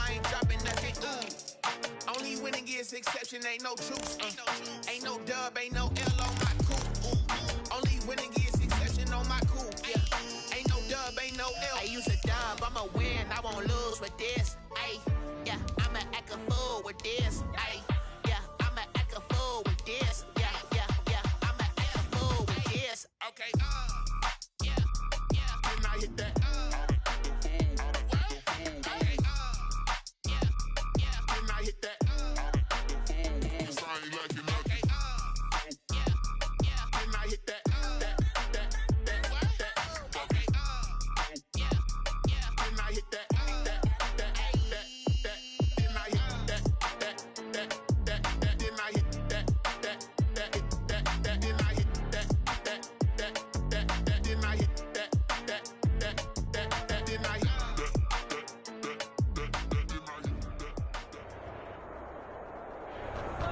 I ain't dropping nothing. Ooh. Only winning is exception, ain't no truth. Ain't no dub, ain't no L on my coupe. Only winning is exception on my coupe. Yeah. Ain't no dub, ain't no L. I use a dub, I'ma win, I won't lose with this. Ay, yeah, I'ma act a fool with this. Ay, yeah, I'ma act a fool with this. Yeah, yeah, yeah, I'ma act a fool with this. Okay, yeah, yeah. Didn't I hit that?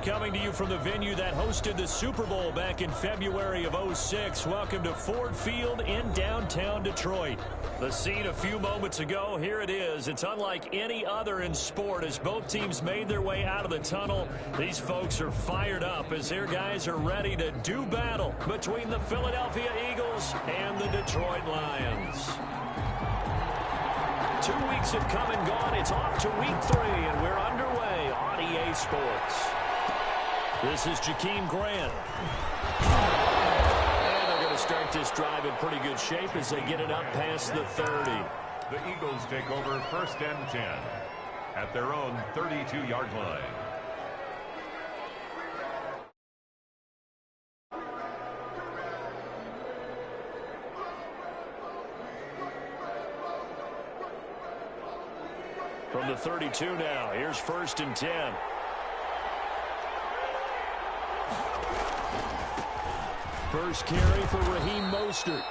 Coming to you from the venue that hosted the Super Bowl back in February of '06. Welcome to Ford Field in downtown Detroit. The scene a few moments ago, here it is. It's unlike any other in sport as both teams made their way out of the tunnel. These folks are fired up as their guys are ready to do battle between the Philadelphia Eagles and the Detroit Lions. 2 weeks have come and gone. It's off to week 3, and we're underway on EA Sports. This is Jakeem Grant. And they're going to start this drive in pretty good shape as they get it up past the 30. The Eagles take over 1st and 10 at their own 32-yard line. From the 32 now, here's 1st and 10. First carry for Raheem Mostert.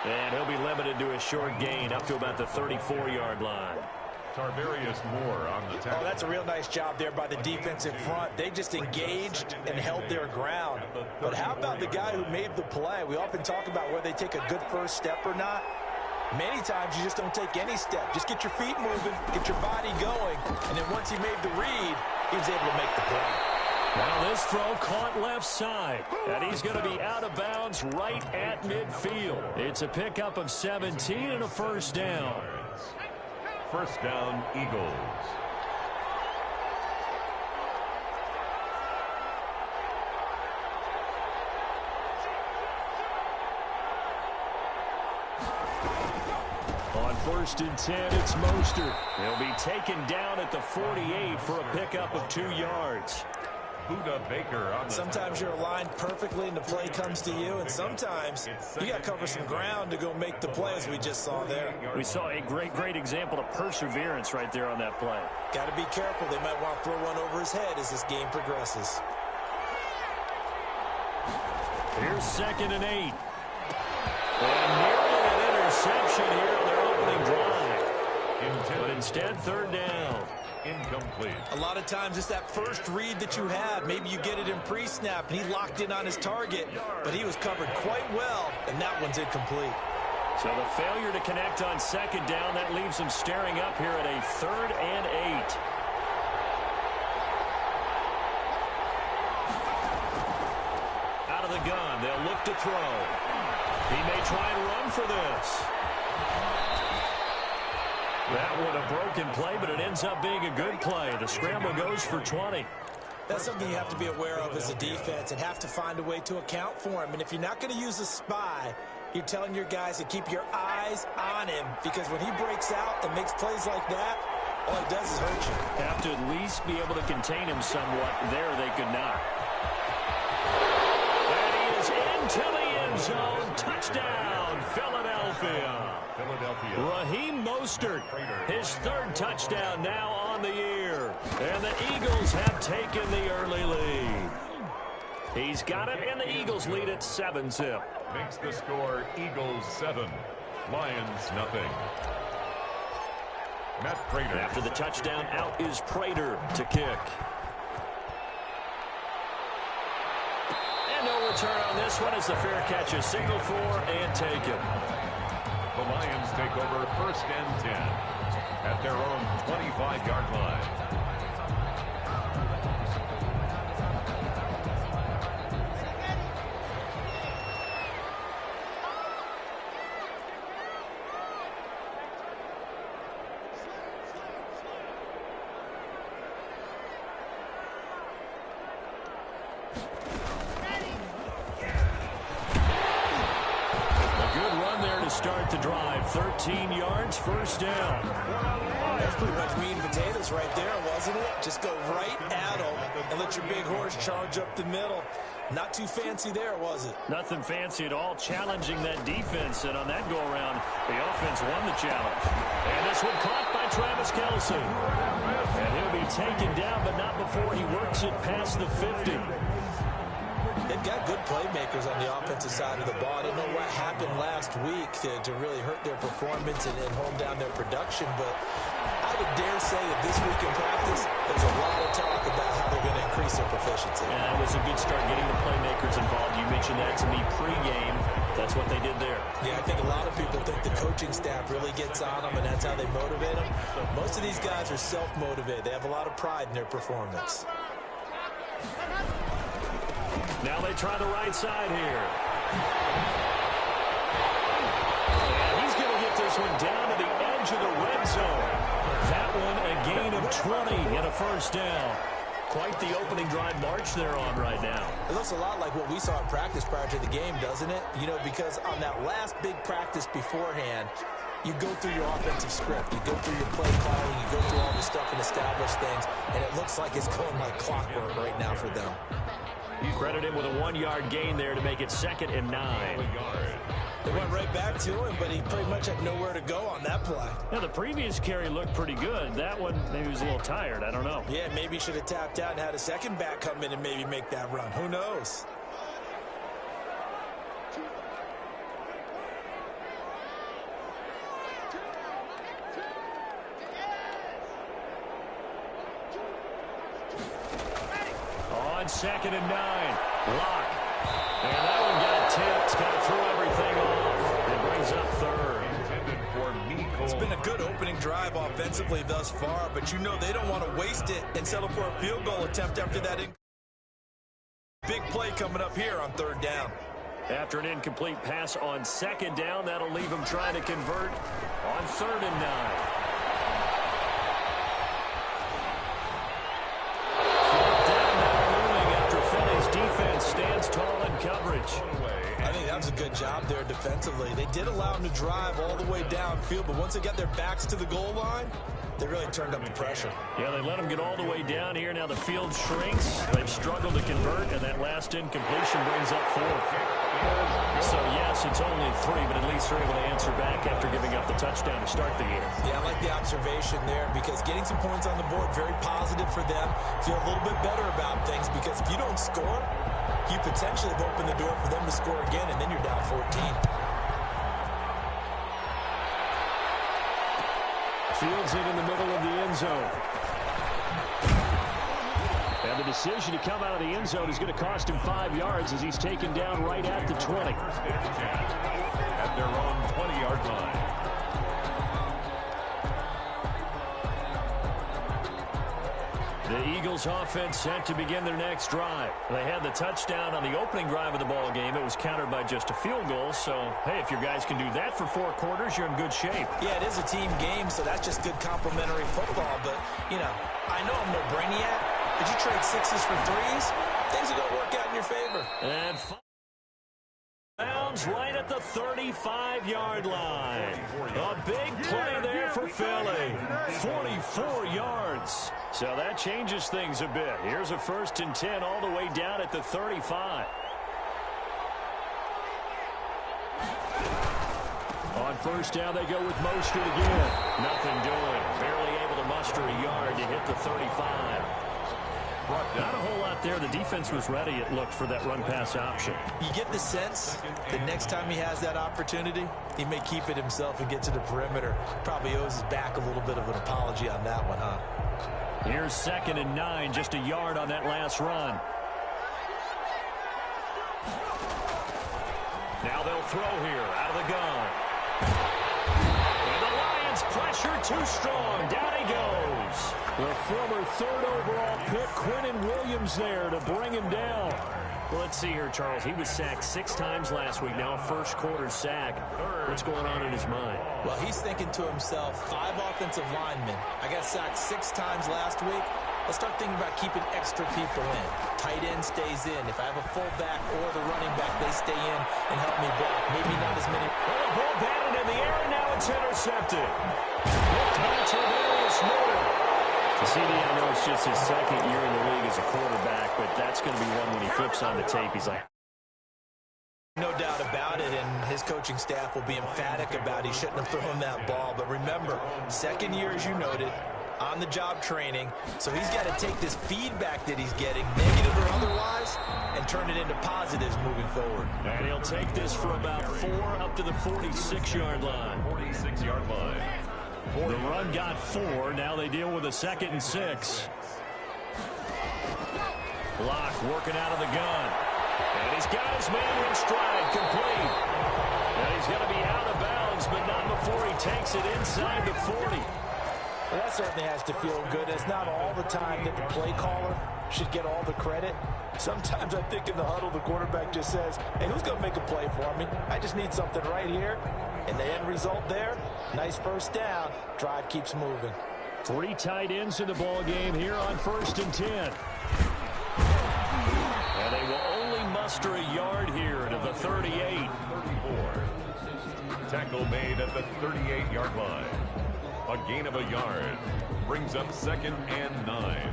And he'll be limited to a short gain up to about the 34-yard line. Tarvarius Moore on the tackle. Oh, that's a real nice job there by the defensive front. They just engaged and held their ground. But how about the guy who made the play? We often talk about whether they take a good first step or not. Many times you just don't take any step. Just get your feet moving, get your body going, and then once he made the read, he was able to make the play. Now this throw caught left side, and he's going to be out of bounds right at midfield. It's a pickup of 17 and a first down. First down, Eagles. On 1st and 10, it's Mostert. He'll be taken down at the 48 for a pickup of 2 yards. Buda Baker on the Sometimes you're aligned perfectly and the play comes to you, and sometimes you got to cover some ground to go make the play, as we just saw there. We saw a great example of perseverance right there on that play. Got to be careful. They might want to throw one over his head as this game progresses. Here's 2nd and 8. And nearly an interception here on their opening drive. But instead, 3rd down. Incomplete. A lot of times it's that first read that you have. Maybe you get it in pre-snap, and he locked in on his target, but he was covered quite well, and that one's incomplete. So the failure to connect on 2nd down, that leaves him staring up here at a 3rd and 8. Out of the gun, they'll look to throw. He may try and run for this. That one a broken play, but it ends up being a good play. The scramble goes for 20. That's something you have to be aware of as a defense and have to find a way to account for him. And if you're not going to use a spy, you're telling your guys to keep your eyes on him, because when he breaks out and makes plays like that, all it does is hurt you. Have to at least be able to contain him somewhat. There they could not. And he is into the end zone. Touchdown, Philadelphia. Raheem Mostert, his 3rd touchdown now on the year. And the Eagles have taken the early lead. He's got it, and the Eagles lead at 7-zip. Makes the score Eagles 7, Lions nothing. Matt Prater. After the touchdown, out is Prater to kick. And no return on this one as the fair catch is signaled for and taken. The Lions take over 1st and 10 at their own 25-yard line. Start the drive. 13 yards, first down. That's pretty much meat and potatoes right there, wasn't it? Just go right at them and let your big horse charge up the middle. Not too fancy there, was it? Nothing fancy at all, challenging that defense. And on that go-around, the offense won the challenge. And this one caught by Travis Kelce. And he'll be taken down, but not before he works it past the 50. They've got good playmakers on the offensive side of the ball. I don't know what happened last week to really hurt their performance and hone down their production, but I would dare say that this week in practice, there's a lot of talk about how they're going to increase their proficiency. And it was a good start getting the playmakers involved. You mentioned that to me pregame. That's what they did there. Yeah, I think a lot of people think the coaching staff really gets on them, and that's how they motivate them. Most of these guys are self-motivated. They have a lot of pride in their performance. Now they try the right side here. And he's going to get this one down to the edge of the red zone. That one a gain of 20 and a first down. Quite the opening drive march they're on right now. It looks a lot like what we saw in practice prior to the game, doesn't it? You know, because on that last big practice beforehand, you go through your offensive script. You go through your play calling. You go through all the stuff and establish things. And it looks like it's going like clockwork right now for them. Credit him with a 1-yard gain there to make it 2nd and 9. They went right back to him, but he pretty much had nowhere to go on that play. Now, the previous carry looked pretty good. That one, maybe he was a little tired. I don't know. Yeah, maybe he should have tapped out and had a second back come in and maybe make that run. Who knows? On 2nd and 9, Lock. And that one got tipped, kind of threw everything off. It brings up 3rd. It's been a good opening drive offensively thus far, but you know they don't want to waste it and settle for a field goal attempt after that big play coming up here on 3rd down. After an incomplete pass on 2nd down, that'll leave them trying to convert on 3rd and 9. Defense stands tall in coverage. I think that was a good job there defensively. They did allow them to drive all the way downfield, but once they got their backs to the goal line, they really turned up the pressure. Yeah, they let them get all the way down here. Now the field shrinks. They've struggled to convert, and that last incompletion brings up 4th. So, yes, it's only 3, but at least they're able to answer back after giving up the touchdown to start the year. Yeah, I like the observation there because getting some points on the board, very positive for them. Feel a little bit better about things because if you don't score, you potentially have opened the door for them to score again, and then you're down 14. Fields it in the middle of the end zone. And the decision to come out of the end zone is going to cost him 5 yards as he's taken down right at the 20. At their own 20-yard line. The Eagles offense set to begin their next drive. They had the touchdown on the opening drive of the ball game. It was countered by just a field goal. So, hey, if your guys can do that for 4 quarters, you're in good shape. Yeah, it is a team game, so that's just good complimentary football. But, you know, I know I'm no brainiac, but you trade 6s for 3s, things are going to work out in your favor. And bounds right at the 35-yard line. A big play there for Philly. 44 yards. So that changes things a bit. Here's a 1st and 10 all the way down at the 35. On 1st down, they go with Mostert again. Nothing doing. Barely able to muster a yard to hit the 35. Not a whole lot there. The defense was ready, it looked, for that run-pass option. You get the sense the next time he has that opportunity, he may keep it himself and get to the perimeter. Probably owes his back a little bit of an apology on that one, huh? Here's 2nd and 9, just a yard on that last run. Now they'll throw here out of the gun. And the Lions pressure too strong. Down he goes. The former third overall pick, Quentin Williams, there to bring him down. Well, let's see here, Charles. He was sacked 6 times last week. Now a first-quarter sack. What's going on in his mind? Well, he's thinking to himself, 5 offensive linemen. I got sacked 6 times last week. Let's start thinking about keeping extra people in. Tight end stays in. If I have a fullback or the running back, they stay in and help me block. Maybe not as many. Well, the ball batted in the air, and now it's intercepted. Picked by Tavarius Moore. CD, I know it's just his second year in the league as a quarterback, but that's going to be one when he flips on the tape. He's like, no doubt about it, and his coaching staff will be emphatic about he shouldn't have thrown that ball. But remember, second year, as you noted, on-the-job training, so he's got to take this feedback that he's getting, negative or otherwise, and turn it into positives moving forward. And he'll take this for about 4 up to the 46-yard line. 46-yard line. The run got 4. Now they deal with a 2nd and 6. Block working out of the gun. And he's got his man in stride, complete. And he's going to be out of bounds, but not before he takes it inside the 40. Well, that certainly has to feel good. It's not all the time that the play caller should get all the credit. Sometimes I think in the huddle, the quarterback just says, hey, who's going to make a play for me? I just need something right here. And the end result there, nice first down. Drive keeps moving. 3 tight ends in the ball game here on 1st and 10. And they will only muster a yard here to the 38. 34. Tackle made at the 38-yard line. A gain of a yard. Brings up 2nd and 9.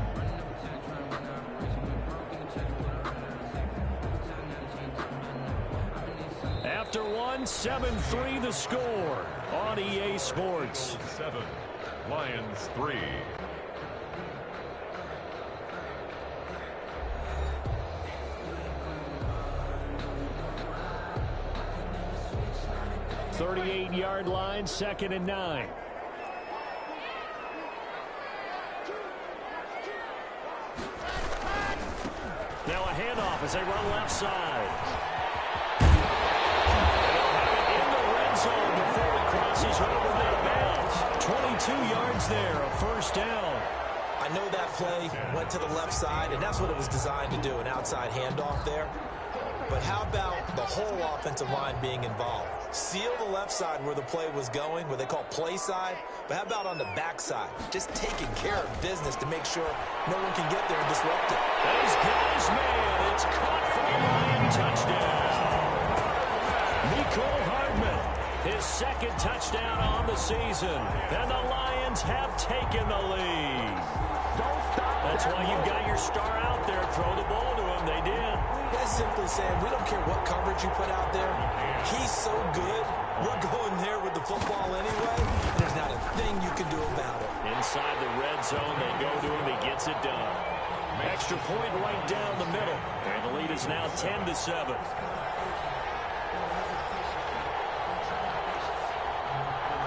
After 1, 7-3 the score on EA Sports. 7. Lions 3. Thirty-eight-yard line, 2nd and 9. Now a handoff as they run left side. They'll have it in the red zone before he crosses over the bounds. 22 yards there, a first down. I know that play went to the left side, and that's what it was designed to do, an outside handoff there. But how about the whole offensive line being involved? Seal the left side where the play was going, what they call play side. But how about on the back side? Just taking care of business to make sure no one can get there and disrupt it. He's got his man. It's caught for a Lion touchdown. Mecole Hardman, his 2nd touchdown on the season. And the Lions have taken the lead. That's why you've got your star out there. Throw the ball to him. They did. That's simply saying we don't care what coverage you put out there. He's so good. We're going there with the football anyway. There's not a thing you can do about it. Inside the red zone, they go to him. He gets it done. Extra point right down the middle. And the lead is now 10-7.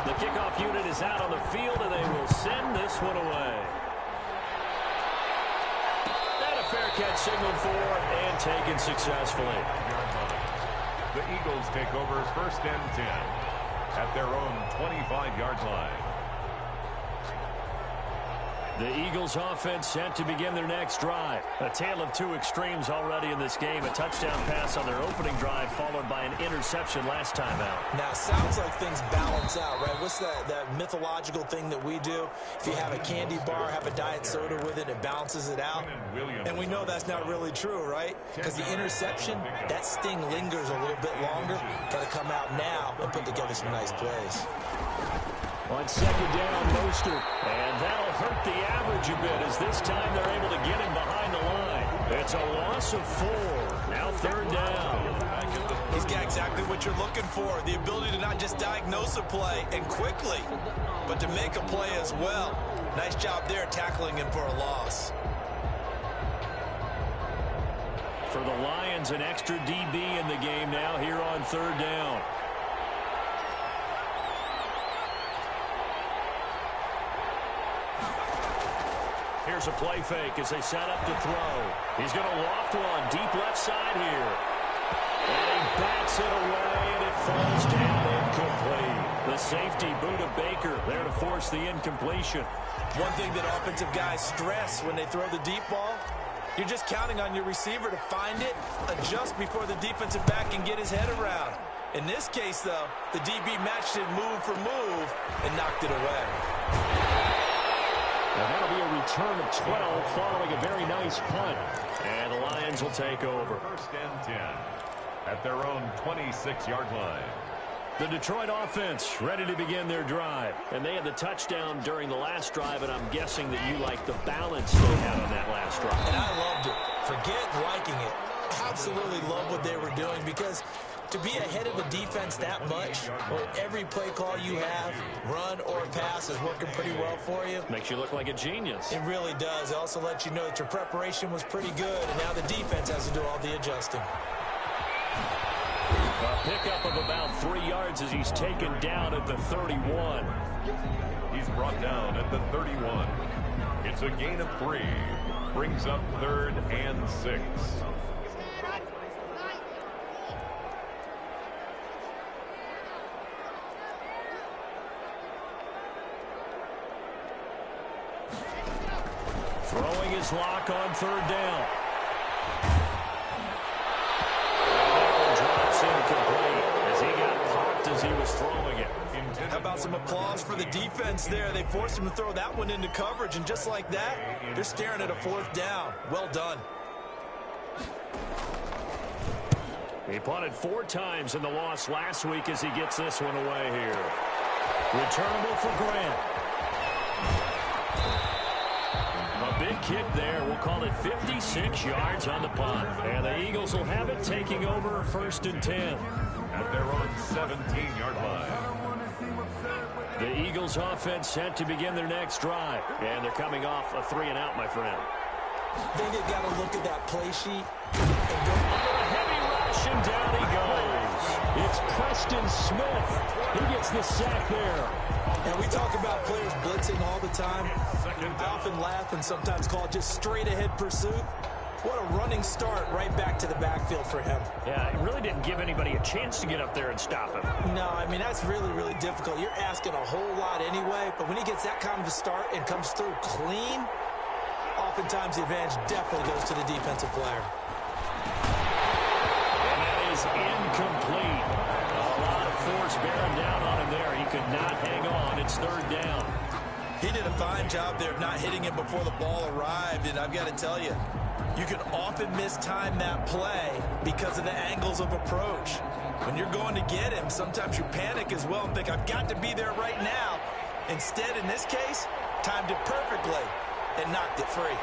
The kickoff unit is out on the field, and they will send this one away. Fair catch signaled for and taken successfully. The Eagles take over 1st and 10 at their own 25-yard line. The Eagles offense set to begin their next drive. A tale of 2 extremes already in this game. A touchdown pass on their opening drive followed by an interception last time out. Now, it sounds like things balance out, right? What's that mythological thing that we do? If you have a candy bar, have a diet soda with it, it balances it out. And we know that's not really true, right? Because the interception, that sting lingers a little bit longer. Got to come out now and put together some nice plays. On 2nd down, Mostert. And that'll hurt the average a bit as this time they're able to get him behind the line. It's a loss of 4. Now 3rd down. He's got exactly what you're looking for. The ability to not just diagnose a play and quickly, but to make a play as well. Nice job there tackling him for a loss. For the Lions, an extra DB in the game now here on 3rd down. Here's a play fake as they set up to throw. He's going to loft one deep left side here. And he bats it away, and it falls down incomplete. The The safety, Buda Baker, there to force the incompletion. One thing that offensive guys stress when they throw the deep ball, you're just counting on your receiver to find it, adjust before the defensive back can get his head around. In this case, though, the DB matched it move for move and knocked it away. Now that'll be a return of 12 following a very nice punt. And the Lions will take over. First and 10 at their own 26-yard line. The Detroit offense ready to begin their drive. And they had the touchdown during the last drive, and I'm guessing that you like the balance they had on that last drive. And I loved it. Forget liking it. Absolutely love what they were doing, because to be ahead of a defense that much, where every play call you have, run or pass, is working pretty well for you. Makes you look like a genius. It really does. It also lets you know that your preparation was pretty good, and now the defense has to do all the adjusting. A pickup of about 3 yards as he's taken down at the 31. He's brought down at the 31. It's a gain of 3. Brings up 3rd and 6. Throwing his lock on 3rd down. Incomplete as he got popped as he was throwing it. How about some applause for the defense there? They forced him to throw that one into coverage, and just like that, they're staring at a 4th down. Well done. He punted 4 times in the loss last week as he gets this one away here. Returnable for Grant. A big kick there. We'll call it 56 yards on the punt. And the Eagles will have it, taking over 1st and 10. At their own 17-yard line. The Eagles offense set to begin their next drive. And they're coming off a 3-and-out, my friend. I think they've got to look at that play sheet. Heavy rush, and down he goes. It's Preston Smith. He gets the sack there. And we talk about players blitzing all the time. I often laugh and sometimes call it just straight-ahead pursuit. What a running start right back to the backfield for him. Yeah, it really didn't give anybody a chance to get up there and stop him. No, I mean, that's really, really difficult. You're asking a whole lot anyway, but when he gets that kind of a start and comes through clean, oftentimes the advantage definitely goes to the defensive player. And that is incomplete. A lot of force bearing down on him there. He could not hang on. It's 3rd down. He did a fine job there of not hitting him before the ball arrived, and I've got to tell you, you can often mistime that play because of the angles of approach. When you're going to get him, sometimes you panic as well and think, I've got to be there right now. Instead, in this case, timed it perfectly and knocked it free.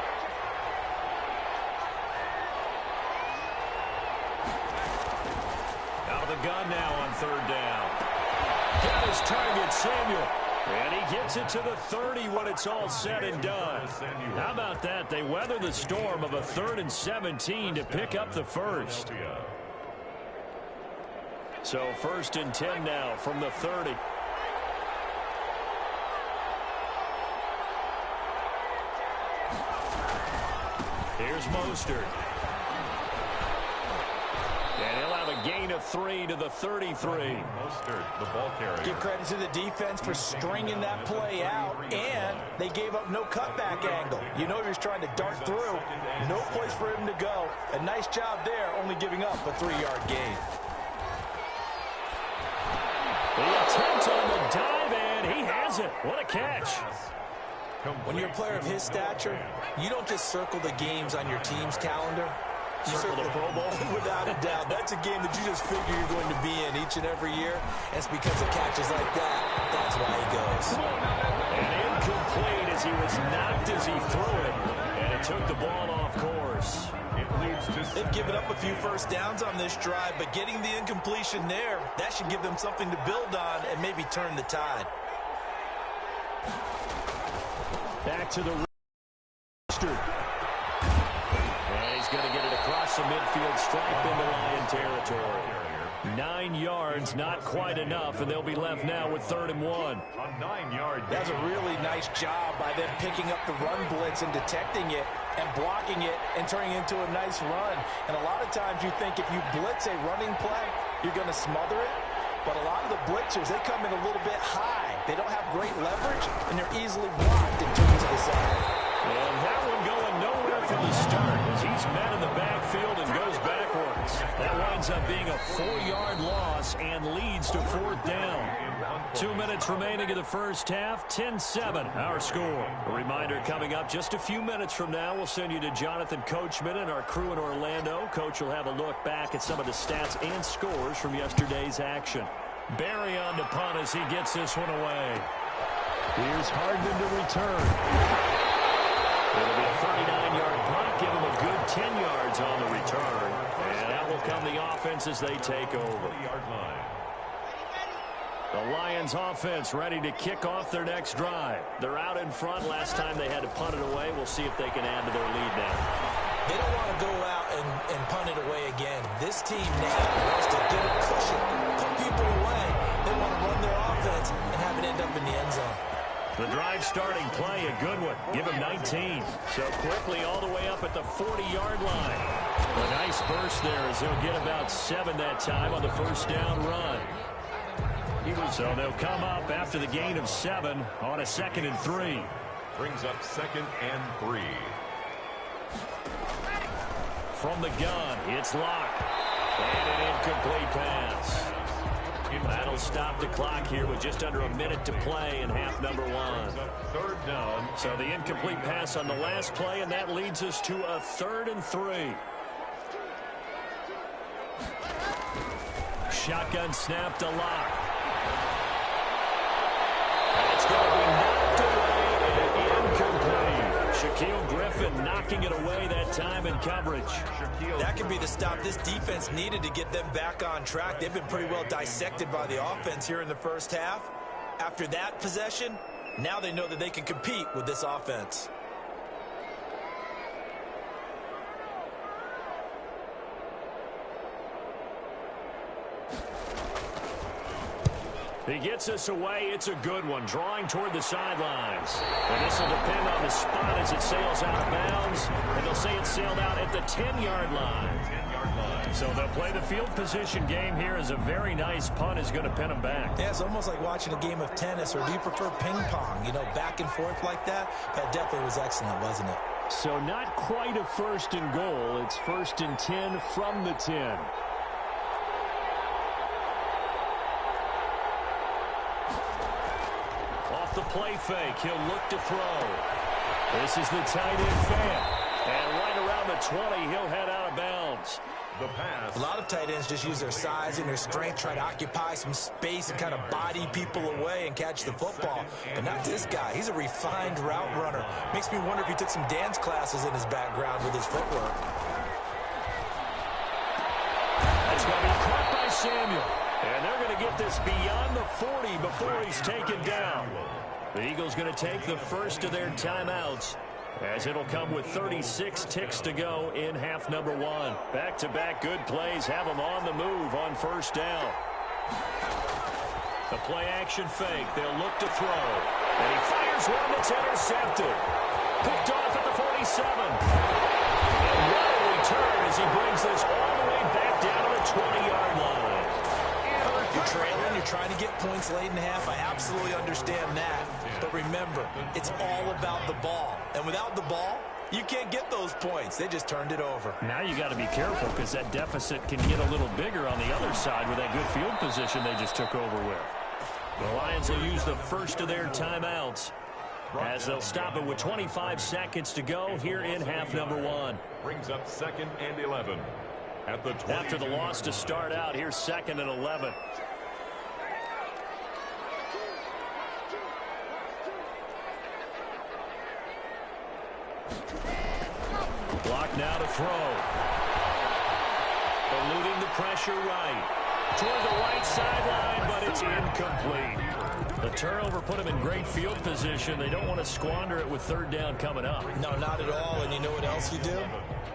Out of the gun now on 3rd down. Got his target, Samuel. And he gets it to the 30 when it's all said and done. How about that? They weather the storm of a 3rd and 17 to pick up the 1st. So 1st and 10 now from the 30. Here's Mostert. And he'll have a gain of 3 to the 33. Mostert, the ball carrier. Give credit to the defense for stringing that play out, and they gave up no cutback angle. You know he was trying to dart through. No place for him to go. A nice job there, only giving up a 3-yard gain. The attempt on the dive, and he has it. What a catch. When you're a player of his stature, you don't just circle the games on your team's calendar. You circle the Pro Bowl without a doubt. That's a game that you just figure you're going to be in each and every year. And it's because of catches like that. That's why he goes. And incomplete as he was knocked as he threw it. And it took the ball off course. It leads to... They've given up a few 1st downs on this drive, but getting the incompletion there, that should give them something to build on and maybe turn the tide. Back to the roster. And he's going to get it across the midfield stripe into Lion territory. 9 yards, not quite enough, and they'll be left now with 3rd and 1. A 9-yard. That's a really nice job by them picking up the run blitz and detecting it and blocking it and turning it into a nice run. And a lot of times you think if you blitz a running play, you're going to smother it. but a lot of the blitzers, they come in a little bit high. They don't have great leverage, and they're easily blocked and turned to the side. And that one going nowhere from the start as he's met in the backfield and goes backwards. That winds up being a 4-yard loss and leads to 4th down. 2 minutes remaining in the first half, 10-7 our score. A reminder coming up just a few minutes from now, we'll send you to Jonathan Coachman and our crew in Orlando. Coach will have a look back at some of the stats and scores from yesterday's action. Barry on the punt as he gets this one away. Here's Hardman to return. It'll be a 39-yard punt, give him a good 10 yards on the return. And that will come the offense as they take over. The Lions offense ready to kick off their next drive. They're out in front. Last time they had to punt it away. We'll see if they can add to their lead now. They don't want to go out and punt it away again. This team now wants to get a cushion, put people away. They want to run their offense and have it end up in the end zone. The drive starting play, a good one. Give him 19. So quickly all the way up at the 40-yard line. A nice burst there as they'll get about 7 that time on the first down run. So they'll come up after the gain of 7 on a 2nd and 3. Brings up 2nd and 3. From the gun, it's Locke. And an incomplete pass. That'll stop the clock here with just under a minute to play in half number 1. 3rd down. So the incomplete pass on the last play, and that leads us to a 3rd and 3. Shotgun snap to Locke. It's going to be knocked away and incomplete. Shaquille Griffin knocking it away that time in coverage. That could be the stop this defense needed to get them back on track. They've been pretty well dissected by the offense here in the first half. After that possession, now they know that they can compete with this offense. He gets us away. It's a good one. Drawing toward the sidelines. And this will depend on the spot as it sails out of bounds. And they'll say it sailed out at the 10-yard line. So they'll play the field position game here as a very nice punt is going to pin them back. Yeah, it's almost like watching a game of tennis, or do you prefer ping pong? You know, back and forth like that? That definitely was excellent, wasn't it? So not quite a 1st and goal. It's 1st and 10 from the 10. The play fake. He'll look to throw. This is the tight end fan. And right around the 20, he'll head out of bounds. The pass. A lot of tight ends just use their size and their strength, try to occupy some space and kind of body people away and catch the football. But not this guy. He's a refined route runner. Makes me wonder if he took some dance classes in his background with his footwork. That's going to be caught by Samuel. And they're going to get this beyond the 40 before he's taken down. The Eagles going to take the first of their timeouts as it'll come with 36 ticks to go in half number 1. Back-to-back good plays have them on the move on 1st down. The play action fake. They'll look to throw. And he fires one that's intercepted. Picked off at the 47. And what a return as he brings this all the way back down to the 20-yard line. You're trailing, you're trying to get points late in half. I absolutely understand that. But remember, it's all about the ball. And without the ball, you can't get those points. They just turned it over. Now you got to be careful because that deficit can get a little bigger on the other side with that good field position they just took over with. The Lions will use the first of their timeouts as they'll stop it with 25 seconds to go here in half number 1. Brings up 2nd and 11. At the After the loss to start out, here's 2nd and 11. Block now to throw. Eluding the pressure right. Toward the right sideline, but it's incomplete. The turnover put him in great field position. They don't want to squander it with 3rd down coming up. No, not at all. And you know what else you do?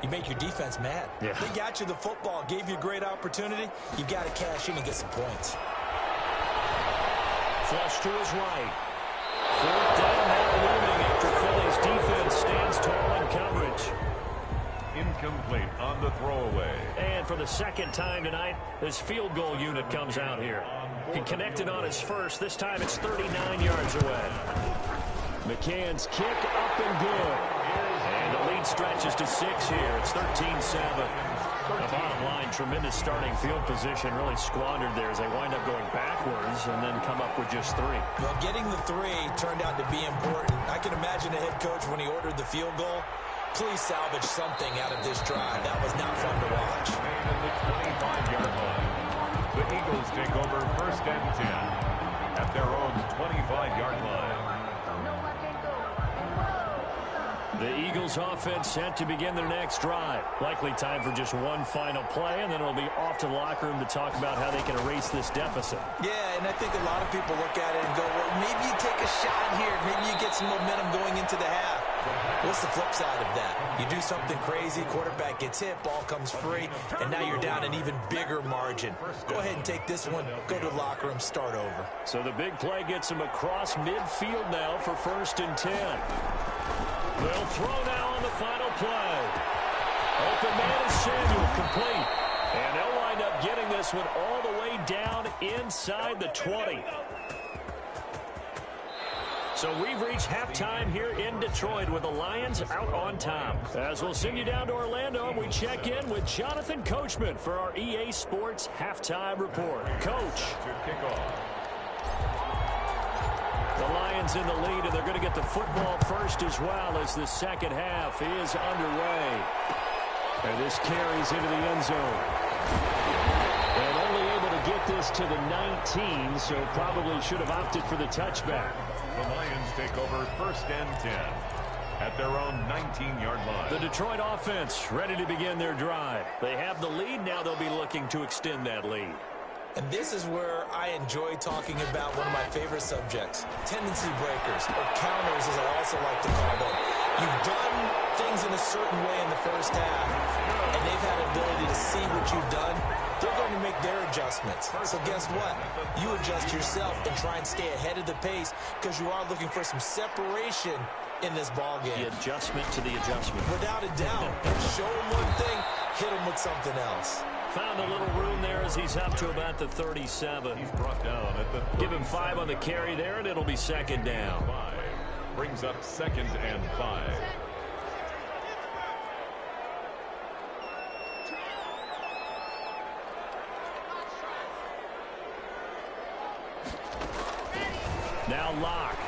You make your defense mad. Yeah. They got you the football, gave you a great opportunity. You got to cash in and get some points. Flush to his right. 4th down now looming after Philly's defense stands tall in coverage. incomplete. complete on the throwaway. And for the second time tonight, this field goal unit comes out here. He connected on his first. This time it's 39 yards away. McCann's kick up and good. And the lead stretches to 6 here. It's 13-7. The bottom line, tremendous starting field position, really squandered there as they wind up going backwards and then come up with just 3. Well, getting the 3 turned out to be important. I can imagine the head coach when he ordered the field goal. Please salvage something out of this drive. That was not fun to watch. At the 25-yard line, the Eagles take over 1st and 10 at their own 25-yard line. The Eagles offense set to begin their next drive. Likely time for just one final play, and then it'll be off to the locker room to talk about how they can erase this deficit. Yeah, and I think a lot of people look at it and go, well, maybe you take a shot here. Maybe you get some momentum going into the half. What's the flip side of that? You do something crazy, quarterback gets hit, ball comes free, and now you're down an even bigger margin. Go ahead and take this one, go to the locker room, start over. So the big play gets him across midfield now for 1st and 10. They'll throw now on the final play. Open man is Samuel, complete. And they'll wind up getting this one all the way down inside the 20. So we've reached halftime here in Detroit with the Lions out on top. As we'll send you down to Orlando, we check in with Jonathan Coachman for our EA Sports Halftime Report. Coach. The Lions in the lead, and they're going to get the football first as well as the second half is underway. And this carries into the end zone. And only able to get this to the 19, so probably should have opted for the touchback. The Lions take over 1st and 10 at their own 19-yard line. The Detroit offense ready to begin their drive. They have the lead. Now they'll be looking to extend that lead. And this is where I enjoy talking about one of my favorite subjects, tendency breakers, or counters as I also like to call them. You've done things in a certain way in the first half, and they've had an ability to see what you've done. They're going to make their adjustments. So guess what? You adjust yourself and try and stay ahead of the pace because you are looking for some separation in this ball game. The adjustment to the adjustment. Without a doubt. Show them one thing, hit them with something else. Found a little room there as he's up to about the 37. He's brought down at the 37. Give him 5 on the carry there, and it'll be 2nd down. 5 brings up 2nd and 5. Now Locke.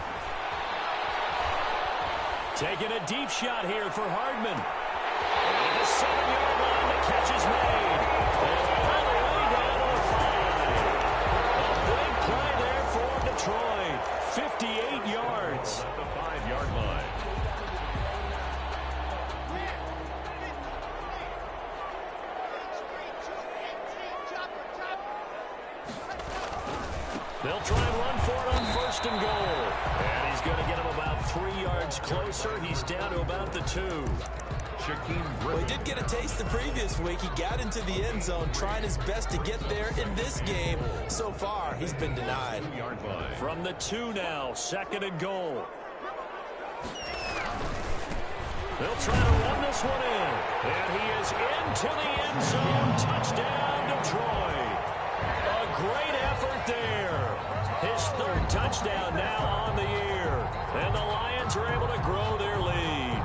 Taking a deep shot here for Hardman. And the 7-yard line, the catch is made. And all the way down to the 5. A big play there for Detroit. 58 yards. At the 5-yard line. They'll try and run for it on 1st and goal. And he's going to get him about 3 yards closer. He's down to about the 2. Well, he did get a taste the previous week. He got into the end zone trying his best to get there in this game. So far, he's been denied. From the 2 now, 2nd and goal. They'll try to run this one in. And he is into the end zone. Touchdown, Detroit. A great effort there. His 3rd touchdown now on the year. And the Lions are able to grow their lead.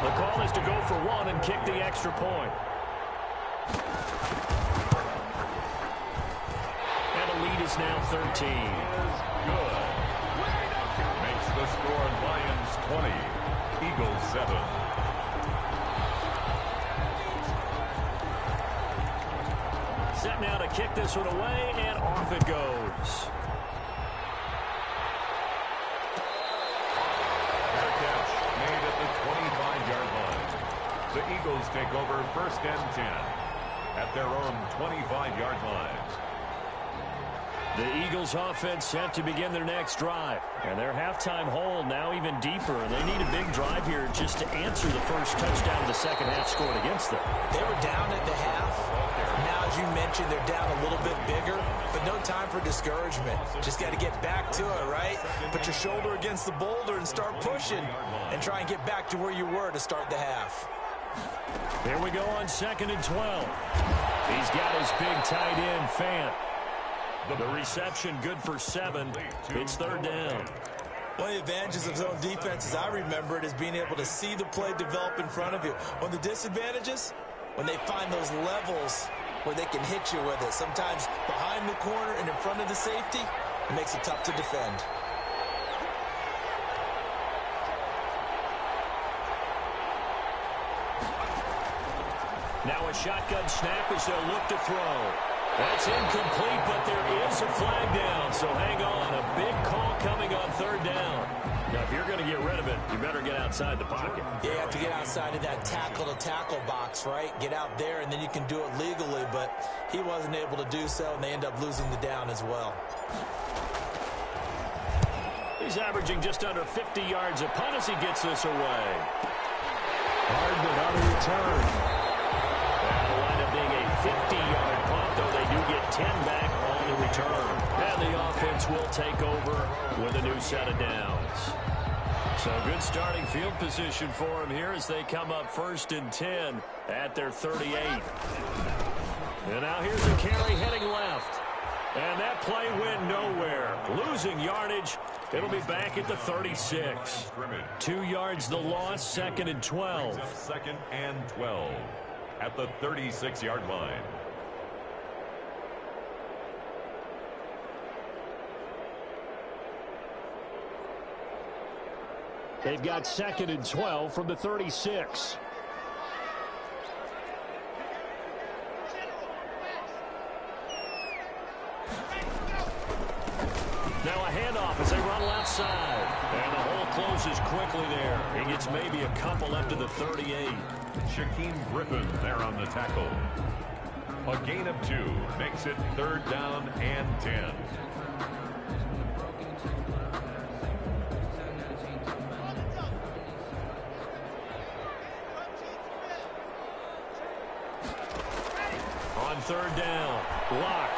The call is to go for 1 and kick the extra point. And the lead is now 13. Good. Makes the score Lions 20, Eagles 7. Set now to kick this one away, and off it goes. Fair catch made at the 25-yard line. The Eagles take over 1st and 10 at their own 25-yard line. The Eagles offense set to begin their next drive. And their halftime hole now even deeper. And they need a big drive here just to answer the first touchdown of the second half scored against them. They were down at the half. Now, as you mentioned, mentioned, they're down a little bit bigger, but no time for discouragement. Just got to get back to it, right? Put your shoulder against the boulder and start pushing and try and get back to where you were to start the half. Here we go on 2nd and 12. He's got his big tight end, Fant. The reception good for 7. It's 3rd down. One of the advantages of zone defense, as I remember it, is being able to see the play develop in front of you. One of the disadvantages, when they find those levels where they can hit you with it. Sometimes behind the corner and in front of the safety, it makes it tough to defend. Now a shotgun snap as they'll look to throw. That's incomplete, but there is a flag down, so hang on. A big call coming on 3rd down. Now, if you're going to get rid of it, you better get outside the pocket. Yeah, you have to get outside of that tackle-to-tackle box, right? Get out there, and then you can do it legally, but he wasn't able to do so, and they end up losing the down as well. He's averaging just under 50 yards a punt as he gets this away. Hardman on the return. That'll wind up being a 50-yard punt, though they do get 10 back on the return. And the offense will take over with a new set of downs. So good starting field position for him here as they come up 1st and 10 at their 38. And now here's a carry heading left. And that play went nowhere. Losing yardage. It'll be back at the 36. 2 yards the loss, 2nd and 12. 2nd and 12 at the 36-yard line. They've got 2nd and 12 from the 36. Now a handoff as they run left side. And the hole closes quickly there. He gets maybe a couple up to the 38. Shaquem Griffin there on the tackle. A gain of 2 makes it 3rd down and 10. On 3rd down, block.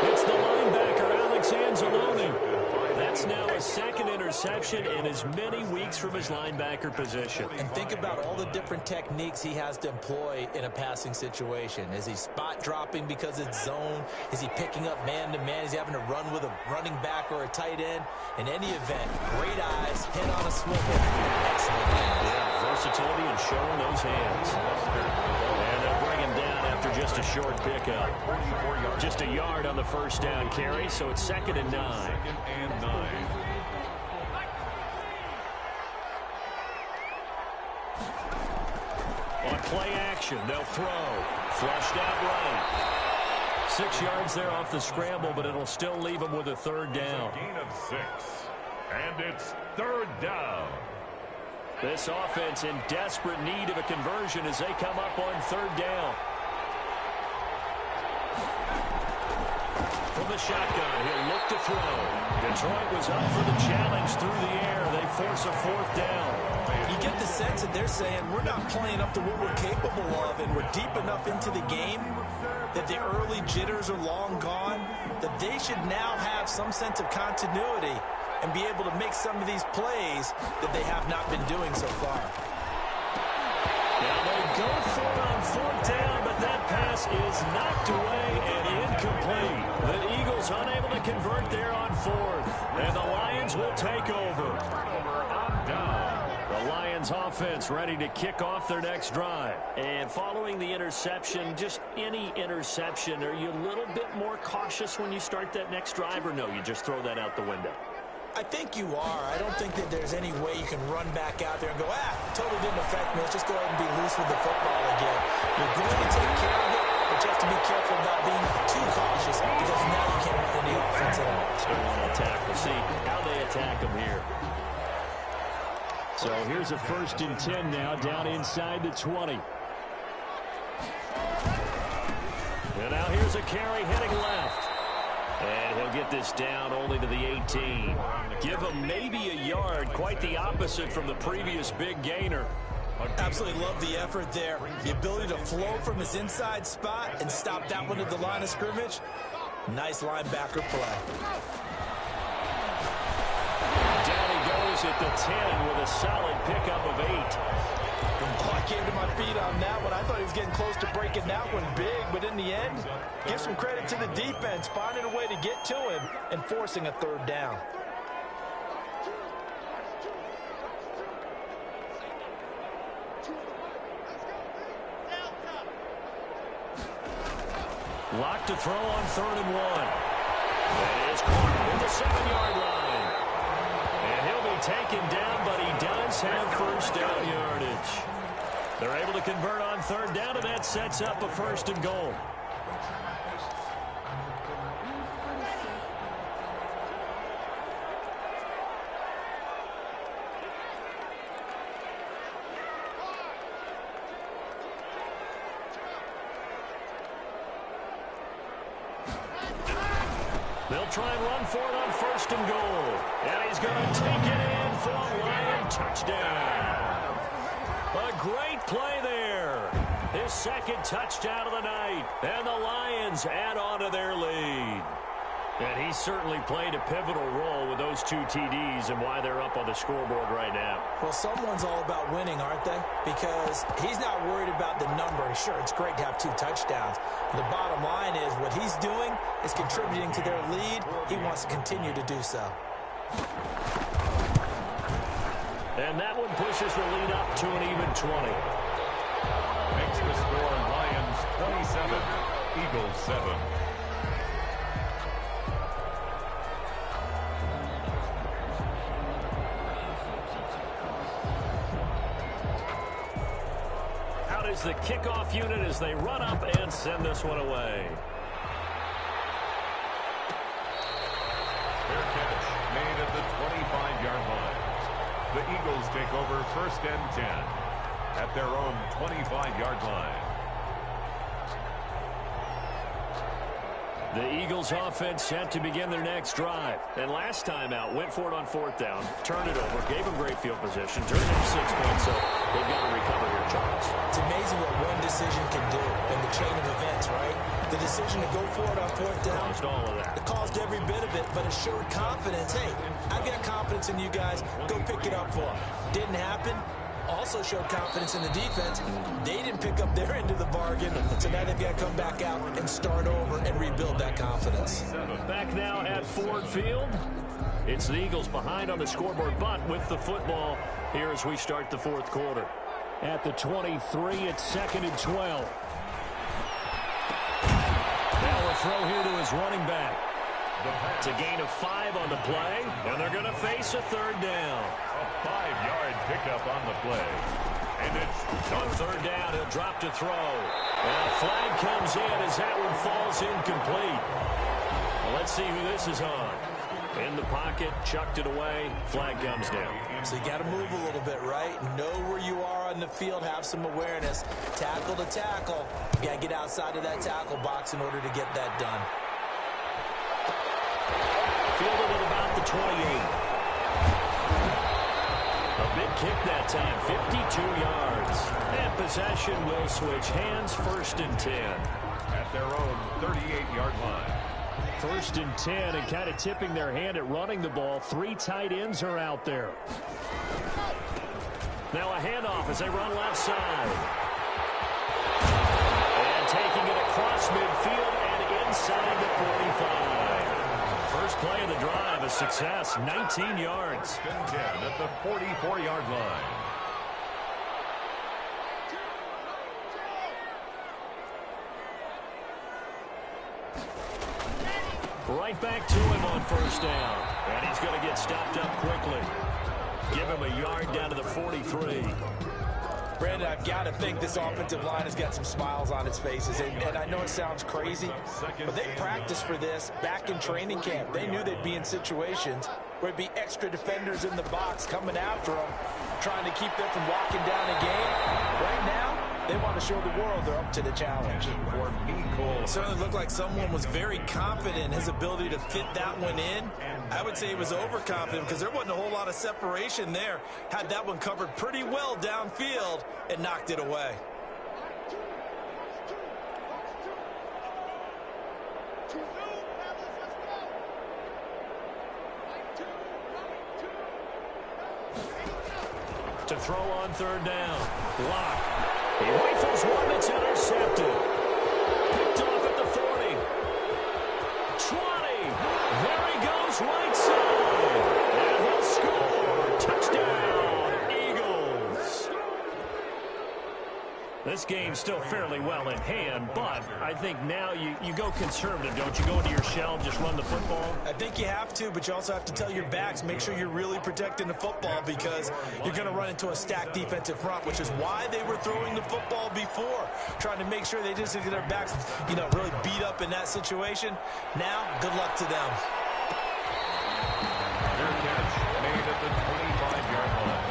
It's the linebacker, Alex Anzalone. That's now a 2nd interception in as many weeks from his linebacker position. And think about all the different techniques he has to employ in a passing situation. Is he spot dropping because it's zone? Is he picking up man-to-man? Is he having to run with a running back or a tight end? In any event, great eyes, head on a swivel. Excellent hands. Yeah, versatility and showing those hands. And they'll bring him down after just a short pickup. Just a yard on the 1st down carry, so it's 2nd and 9. 2nd and 9. On play action, they'll throw. Flushed out right. 6 yards there off the scramble, but it'll still leave him with a 3rd down. Gain of 6. And it's 3rd down. This offense in desperate need of a conversion as they come up on 3rd down. From the shotgun, he'll look to throw. Detroit was up for the challenge through the air. They force a 4th down. You get the sense that they're saying we're not playing up to what we're capable of, and we're deep enough into the game that the early jitters are long gone, that they should now have some sense of continuity and be able to make some of these plays that they have not been doing so far. Now they go for it on 4th down, but that pass is knocked away and incomplete. The Eagles unable to convert there on 4th, and the Lions will take over. The Lions offense ready to kick off their next drive. And following the interception, just any interception, are you a little bit more cautious when you start that next drive, or no, you just throw that out the window? I think you are. I don't think that there's any way you can run back out there and go, totally didn't affect me. Let's just go ahead and be loose with the football again. You're going to take care of it, but you have to be careful about being too cautious because now you can't run any offense at all. So they want to attack. We'll see how they attack them here. So here's a 1st and 10 now, down inside the 20. And now here's a carry heading left. And he'll get this down only to the 18. Give him maybe a yard, quite the opposite from the previous big gainer. Absolutely love the effort there. The ability to flow from his inside spot and stop that one at the line of scrimmage. Nice linebacker play. Down he goes at the 10 with a solid pickup of 8. I came to my feet on that one. I thought he was getting close to breaking that one big, but in the end, give some credit to the defense, finding a way to get to him and forcing a third down. Locked to throw on 3rd and 1. That is caught in the 7-yard line. And he'll be taken down, but he does have first down yardage. They're able to convert on 3rd down, and that sets up a 1st and goal. They'll try and run for it on 1st and goal. And he's going to take it in for a Lion touchdown. A great play there. His 2nd touchdown of the night. And the Lions add on to their lead. And he certainly played a pivotal role with those 2 TDs and why they're up on the scoreboard right now. Well, someone's all about winning, aren't they? Because he's not worried about the number. Sure, it's great to have 2 touchdowns. But the bottom line is what he's doing is contributing to their lead. He wants to continue to do so. And that one pushes the lead up to an even 20. Makes the score Lions 27, Eagles 7. Is the kickoff unit as they run up and send this one away. Fair catch made at the 25-yard line. The Eagles take over 1st and 10 at their own 25-yard line. The Eagles offense set to begin their next drive. And last time out, went for it on 4th down, turned it over, gave them great field position, turned it into 6 points, so they've got to recover here, Charles. It's amazing what one decision can do in the chain of events, right? The decision to go for it on 4th down. Caused all of that. It caused every bit of it, but it showed confidence. Hey, I've got confidence in you guys. Go pick it up for them. Didn't happen. Also showed confidence in the defense. They didn't pick up their end of the bargain, so now they've got to come back out and start over and rebuild that confidence. Back now at Ford Field. It's the Eagles behind on the scoreboard, but with the football here as we start the 4th quarter. At the 23, it's 2nd and 12. Now a throw here to his running back. It's a gain of 5 on the play, and they're going to face a 3rd down. A 5-yard pickup on the play. And it's on 3rd down, he'll drop to throw. And a flag comes in as that one falls incomplete. Well, let's see who this is on. In the pocket, chucked it away, flag comes down. So you got to move a little bit, right? Know where you are on the field, have some awareness. Tackle to tackle. You got to get outside of that tackle box in order to get that done. Fielded at about the 28. A big kick that time, 52 yards. And possession will switch hands, 1st and 10. At their own 38-yard line. 1st and 10, and kind of tipping their hand at running the ball. 3 tight ends are out there. Now a handoff as they run left side. And taking it across midfield and inside the 45. First play of the drive, a success, 19 yards. 10 at the 44-yard line. Right back to him on 1st down. And he's going to get stopped up quickly. Give him a yard down to the 43. Brandon, I've got to think this offensive line has got some smiles on its faces. And I know it sounds crazy, but they practiced for this back in training camp. They knew they'd be in situations where it'd be extra defenders in the box coming after them, trying to keep them from walking down a game. Right now, they want to show the world they're up to the challenge. It certainly looked like someone was very confident in his ability to fit that one in. I would say he was overconfident because there wasn't a whole lot of separation there. Had that one covered pretty well downfield and knocked it away. To throw on third down. Block. He rifles one that's intercepted. Picked off at the 40. 20. There he goes, right side. And he'll score. Touchdown, Eagles. This game's still fairly well in hand, but I think now you go conservative, don't you? Go into your shell, just run the football? I think you have to, but you also have to tell your backs, make sure you're really protecting the football because you're going to run into a stacked defensive front, which is why they were throwing the football before, trying to make sure they just get their backs, really beat up in that situation. Now, good luck to them. Their catch made at the 25-yard line.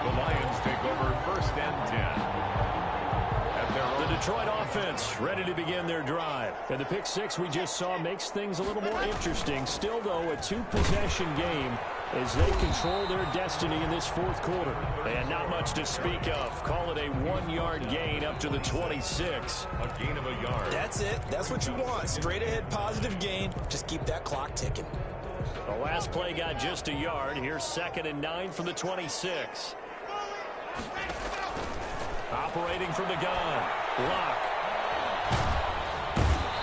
The Lions take over first and 10. The Detroit offense ready to begin their drive. And the pick six we just saw makes things a little more interesting. Still, though, a two-possession game as they control their destiny in this fourth quarter. And not much to speak of. Call it a 1-yard gain up to the 26. A gain of a yard. That's it. That's what you want. Straight ahead positive gain. Just keep that clock ticking. The last play got just a yard. Here's 2nd and 9 from the 26. Operating from the gun. Lock.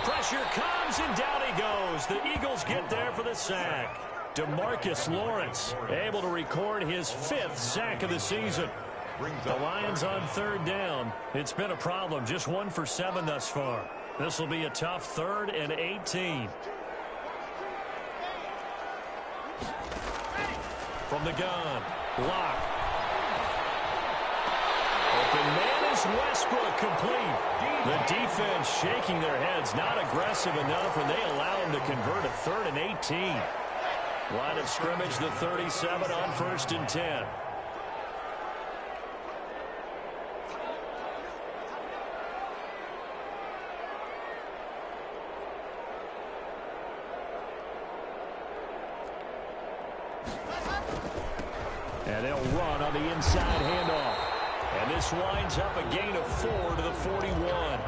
Pressure comes, and down he goes. The Eagles get there for the sack. DeMarcus Lawrence able to record his 5th sack of the season. The Lions on third down. It's been a problem. Just 1 for 7 thus far. This will be a tough 3rd and 18. From the gun. Lock. Open man is Westbrook, complete. The defense shaking their heads, not aggressive enough, and they allow him to convert a 3rd and 18. Line of scrimmage, the 37 on 1st and 10. And they'll run on the inside handoff. And this winds up a gain of 4 to the 41.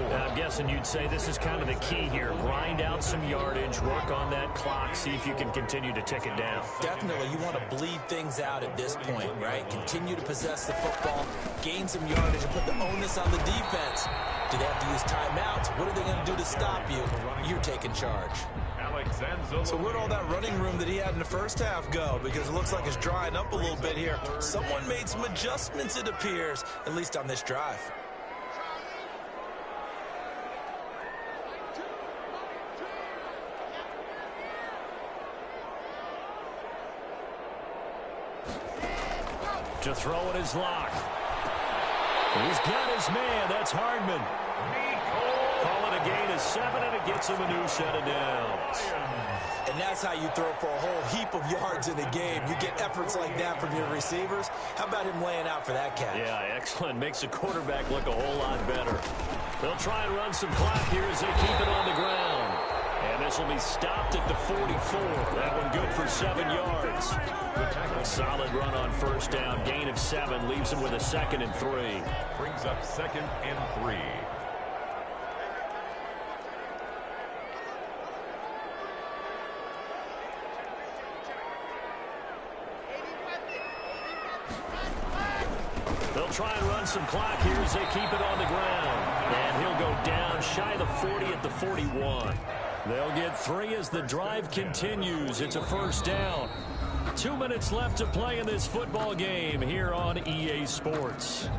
Now, I'm guessing you'd say this is kind of the key here. Grind out some yardage, work on that clock, see if you can continue to tick it down. Definitely, you want to bleed things out at this point, right? Continue to possess the football, gain some yardage, and put the onus on the defense. Do they have to use timeouts? What are they going to do to stop you? You're taking charge. So where'd all that running room that he had in the first half go? Because it looks like it's drying up a little bit here. Someone made some adjustments, it appears, at least on this drive. To throw it is Lock. He's got his man. That's Hardman. Call it a gain of 7, and it gets him a new set of downs. And that's how you throw for a whole heap of yards in a game. You get efforts like that from your receivers. How about him laying out for that catch? Yeah, excellent. Makes the quarterback look a whole lot better. They'll try and run some clock here as they keep it on the ground. And this will be stopped at the 44. That one good for 7 yards. A solid run on first down. Gain of 7 leaves him with a 2nd and 3. Brings up 2nd and 3. They'll try and run some clock here as they keep it on the ground. And he'll go down shy of the 40 at the 41. They'll get 3 as the drive continues. It's a first down. 2 minutes left to play in this football game here on EA Sports.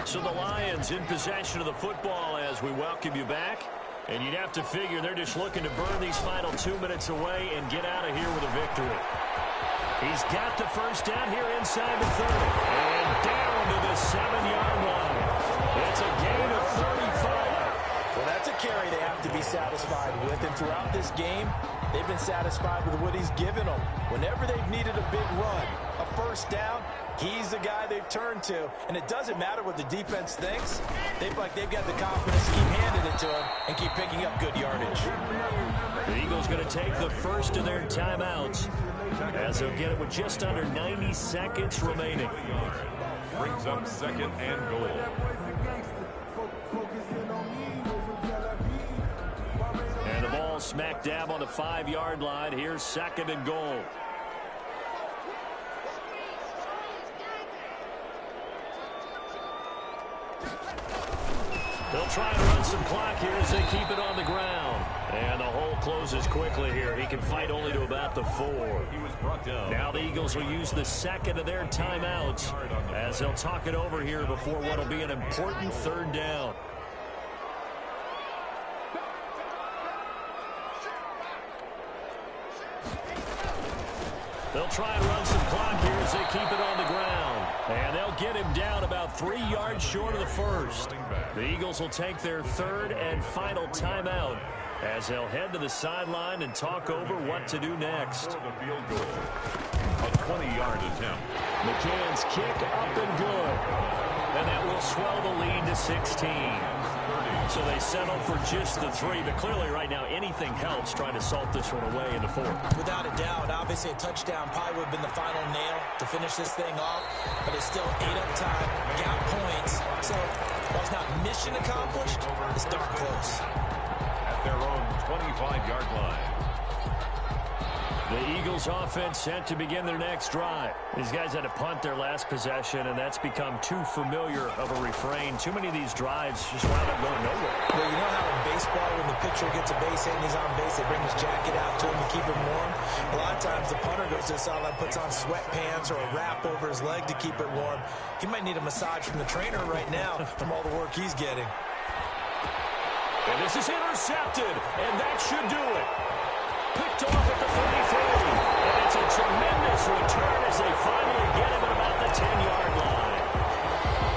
So the Lions in possession of the football as we welcome you back. And you'd have to figure they're just looking to burn these final 2 minutes away and get out of here with a victory. He's got the first down here inside the 30. And down to the 7-yard line. It's a gain of 35. Well, that's a carry they have to be satisfied with. And throughout this game, they've been satisfied with what he's given them. Whenever they've needed a big run, a first down, He's the guy they've turned to, and it doesn't matter what the defense thinks. They've got the confidence to keep handing it to him and keep picking up good yardage. The Eagles going to take the first of their timeouts as they'll get it with just under 90 seconds remaining. Brings up second and goal. And the ball smack dab on the 5-yard line. Here's second and goal. They'll try and run some clock here as they keep it on the ground. And the hole closes quickly here. He can fight only to about the 4. He was brought down. Now the Eagles will use the second of their timeouts as they'll talk it over here before what will be an important third down. They'll try and run some clock here as they keep it on the ground. And they'll get him down about 3 yards short of the first. The Eagles will take their third and final timeout as they'll head to the sideline and talk over what to do next. For the field goal. A 20-yard attempt. McCann's kick up and good. And that will swell the lead to 16. So they settle for just the 3, but clearly right now anything helps trying to salt this one away in the 4th. Without a doubt, obviously a touchdown probably would have been the final nail to finish this thing off, but it's still 8 up time, got points. So while it's not mission accomplished, it's darn close. At their own 25-yard line. The Eagles offense set to begin their next drive. These guys had to punt their last possession, and that's become too familiar of a refrain. Too many of these drives just wound up going nowhere. Well, you know how in baseball, when the pitcher gets a base hit and he's on base, they bring his jacket out to him to keep him warm? A lot of times the punter goes to the sideline, puts on sweatpants or a wrap over his leg to keep it warm. He might need a massage from the trainer right now from all the work he's getting. And this is intercepted, and that should do it. Picked off at the 33, and it's a tremendous return as they finally get him at about the 10-yard line.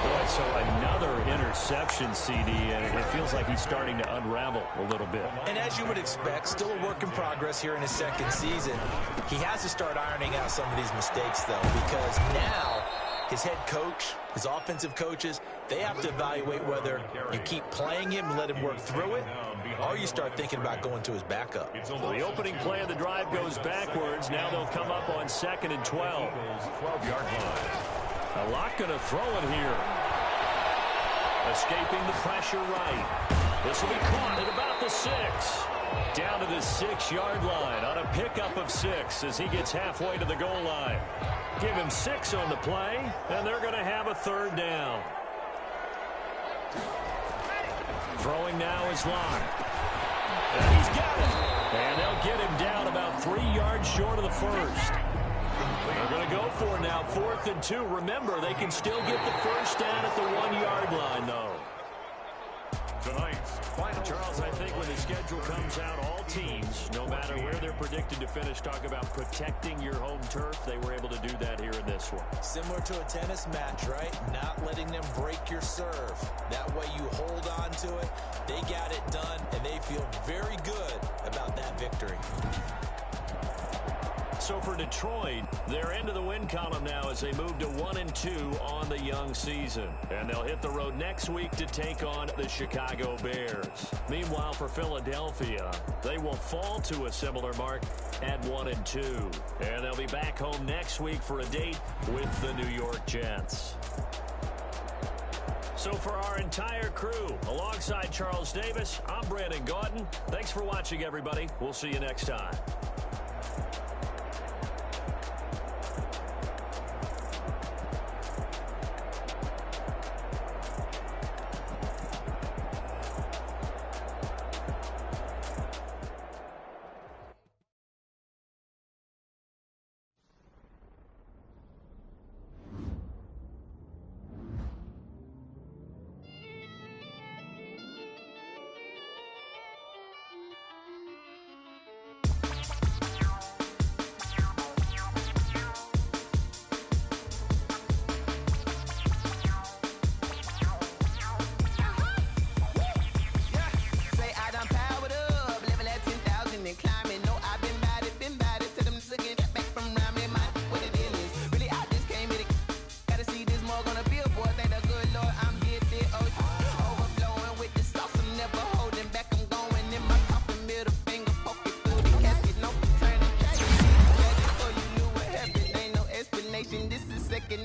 Boy, so another interception, CD, and it feels like he's starting to unravel a little bit. And as you would expect, still a work in progress here in his second season. He has to start ironing out some of these mistakes, though, because now his head coach, his offensive coaches, they have to evaluate whether you keep playing him and let him work through it, or you start thinking about going to his backup. So the opening play of the drive goes backwards. Now they'll come up on 2nd and 12. 12-yard line. A lot going to throw it here. Escaping the pressure right. This will be caught at about the 6. Down to the 6-yard line on a pickup of 6 as he gets halfway to the goal line. Give him 6 on the play, and they're going to have a third down. Throwing now is Locke. And he's got it. And they'll get him down about 3 yards short of the first. They're going to go for it now, 4th and 2. Remember, they can still get the first down at the 1-yard line, though. Tonight's final. Charles, I think when the schedule comes out, all teams, no matter where they're predicted to finish, talk about protecting your home turf. They were able to do that here in this one. Similar to a tennis match, right? Not letting them break your serve. That way you hold on to it. They got it done, and they feel very good about that victory. So for Detroit, they're into the win column now as they move to 1-2 on the young season. And they'll hit the road next week to take on the Chicago Bears. Meanwhile, for Philadelphia, they will fall to a similar mark at 1-2. And they'll be back home next week for a date with the New York Jets. So for our entire crew, alongside Charles Davis, I'm Brandon Gaudin. Thanks for watching, everybody. We'll see you next time.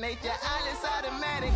nature, all is automatic.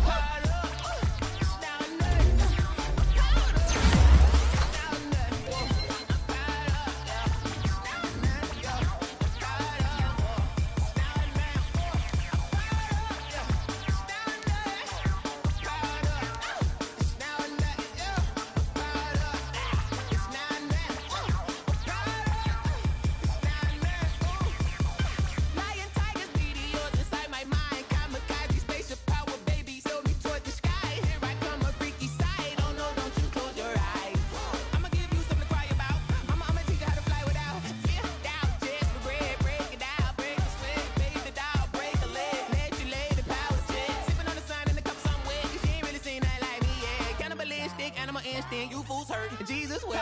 Animal instinct, you fools hurt. Jesus well.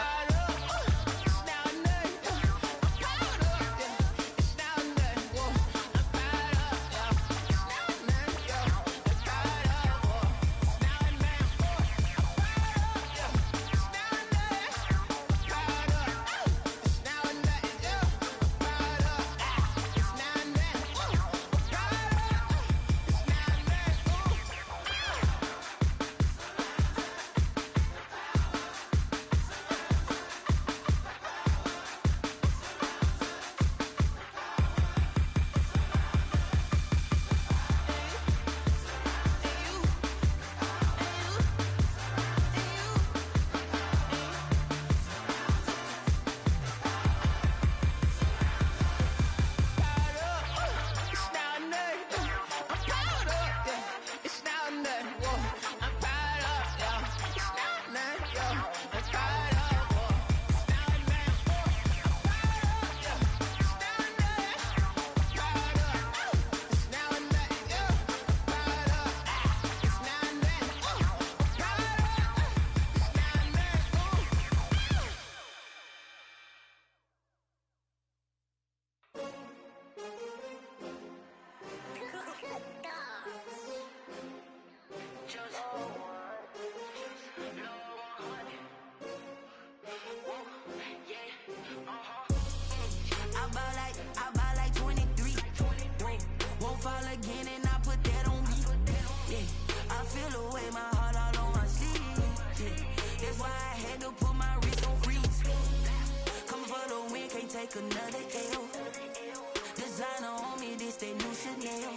I buy like 23. Won't fall again and I put that on me. Yeah, I feel away my heart all on my sleeve. Yeah, that's why I had to put my wrist on freeze. Coming for the win, can't take another L. Designer on me, this that new Chanel.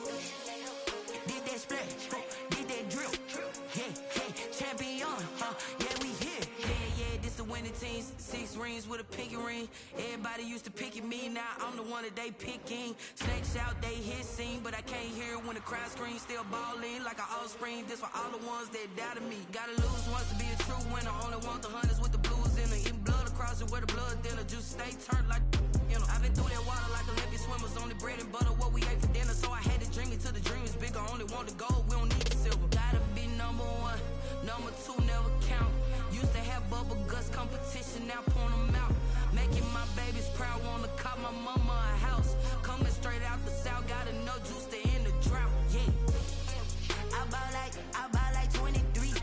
Did that splash, did that drill. Yeah, champion, yeah, we here. Yeah, this the winning team. 6 rings with a pinky ring. Everybody used to pick at me, now I'm the one that they picking. Snakes out, they hit scene, but I can't hear when the crowd screams. Still ballin' like an offspring. This for all the ones that doubted me. Gotta lose once to be a true winner. Only want the hunters with the blues in it. Eating blood across it where the blood thinner. Just stay turned like, you know. I've been through that water like Olympic swimmers. Only bread and butter, what we ate for dinner. So I had to dream it till the dream is bigger. Only want the gold, we don't need the silver. Gotta be number 1, number 2 never count. Used to have bubble guts competition, now point them out. Making my babies proud, wanna cop my mama a house. Coming straight out the south, got enough juice to end the drought. Yeah, I buy like 23.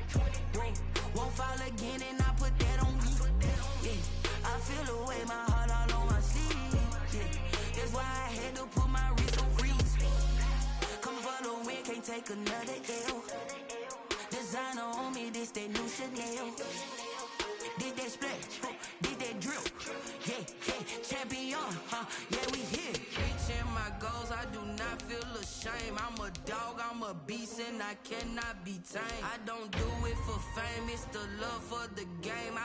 Won't fall again and I put that on me. Yeah, I feel away my heart all on my sleeve. Yeah, that's why I had to put my wrist on freeze. Coming for the win, can't take another L. Designer on me, this that new Chanel. Did that splash, did that drill. Yeah, champion, yeah, we here. Reaching my goals, I do not feel ashamed. I'm a dog, I'm a beast, and I cannot be tamed. I don't do it for fame, it's the love for the game.